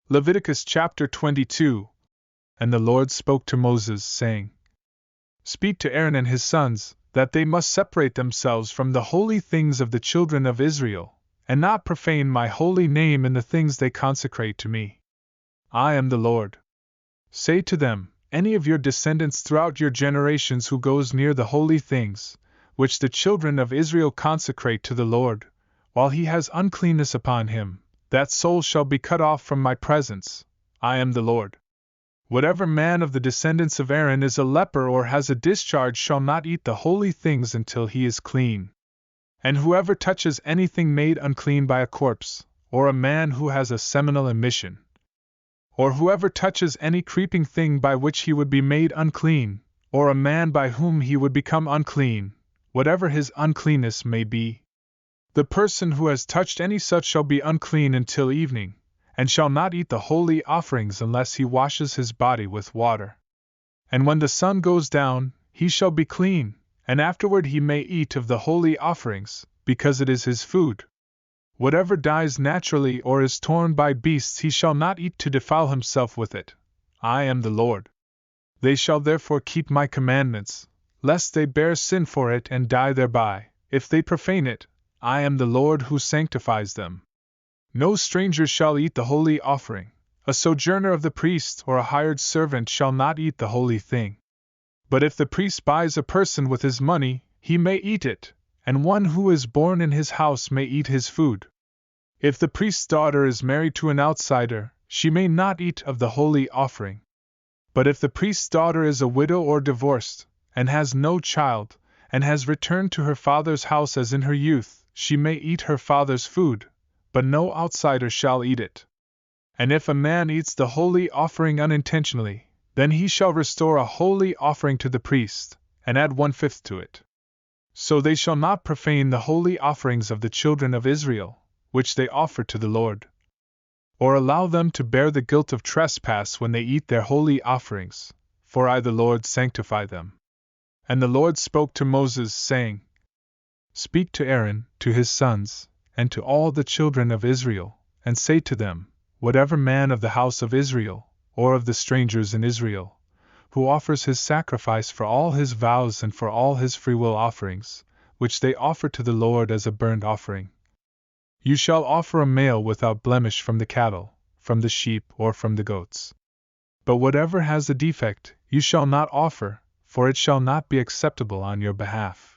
Leviticus Chapter 22. And the Lord spoke to Moses, saying, Speak to Aaron and his sons, that they must separate themselves from the holy things of the children of Israel, and not profane my holy name in the things they consecrate to me. I am the Lord. Say to them, any of your descendants throughout your generations who goes near the holy things, which the children of Israel consecrate to the Lord, while he has uncleanness upon him, that soul shall be cut off from my presence. I am the Lord. Whatever man of the descendants of Aaron is a leper or has a discharge shall not eat the holy things until he is clean. And whoever touches anything made unclean by a corpse, or a man who has a seminal emission, or whoever touches any creeping thing by which he would be made unclean, or a man by whom he would become unclean, whatever his uncleanness may be, the person who has touched any such shall be unclean until evening, and shall not eat the holy offerings unless he washes his body with water. And when the sun goes down, he shall be clean, and afterward he may eat of the holy offerings, because it is his food. Whatever dies naturally or is torn by beasts he shall not eat to defile himself with it. I am the Lord. They shall therefore keep my commandments, lest they bear sin for it and die thereby, if they profane it. I am the Lord who sanctifies them. No stranger shall eat the holy offering, a sojourner of the priest or a hired servant shall not eat the holy thing. But if the priest buys a person with his money, he may eat it, and one who is born in his house may eat his food. If the priest's daughter is married to an outsider, she may not eat of the holy offering. But if the priest's daughter is a widow or divorced, and has no child, and has returned to her father's house as in her youth, she may eat her father's food, but no outsider shall eat it. And if a man eats the holy offering unintentionally, then he shall restore a holy offering to the priest, and add 1/5 to it. So they shall not profane the holy offerings of the children of Israel, which they offer to the Lord, or allow them to bear the guilt of trespass when they eat their holy offerings, for I the Lord sanctify them. And the Lord spoke to Moses, saying, Speak to Aaron, to his sons, and to all the children of Israel, and say to them, whatever man of the house of Israel, or of the strangers in Israel, who offers his sacrifice for all his vows and for all his freewill offerings, which they offer to the Lord as a burnt offering, you shall offer a male without blemish from the cattle, from the sheep, or from the goats. But whatever has a defect, you shall not offer, for it shall not be acceptable on your behalf.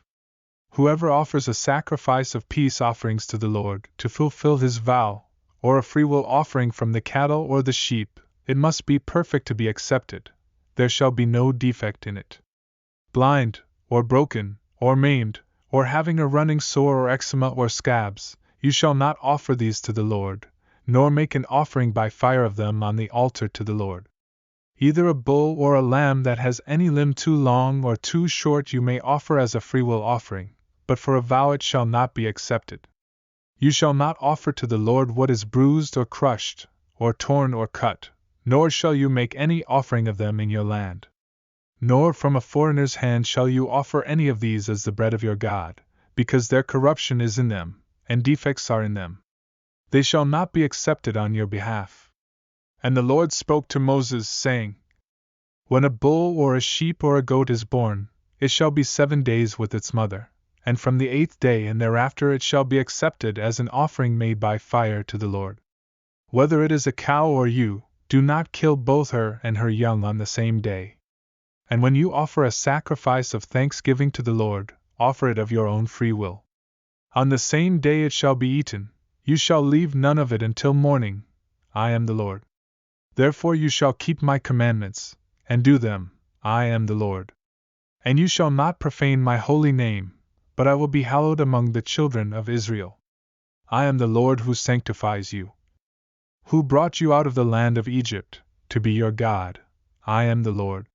Whoever offers a sacrifice of peace offerings to the Lord to fulfill his vow, or a freewill offering from the cattle or the sheep, it must be perfect to be accepted. There shall be no defect in it. Blind, or broken, or maimed, or having a running sore or eczema or scabs, you shall not offer these to the Lord, nor make an offering by fire of them on the altar to the Lord. Either a bull or a lamb that has any limb too long or too short you may offer as a freewill offering, but for a vow it shall not be accepted. You shall not offer to the Lord what is bruised or crushed, or torn or cut, nor shall you make any offering of them in your land. Nor from a foreigner's hand shall you offer any of these as the bread of your God, because their corruption is in them, and defects are in them. They shall not be accepted on your behalf. And the Lord spoke to Moses, saying, When a bull or a sheep or a goat is born, it shall be 7 days with its mother, and from the 8th day and thereafter it shall be accepted as an offering made by fire to the Lord. Whether it is a cow or ewe, do not kill both her and her young on the same day. And when you offer a sacrifice of thanksgiving to the Lord, offer it of your own free will. On the same day it shall be eaten, you shall leave none of it until morning. I am the Lord. Therefore you shall keep my commandments, and do them. I am the Lord. And you shall not profane my holy name, but I will be hallowed among the children of Israel. I am the Lord who sanctifies you, who brought you out of the land of Egypt, to be your God. I am the Lord.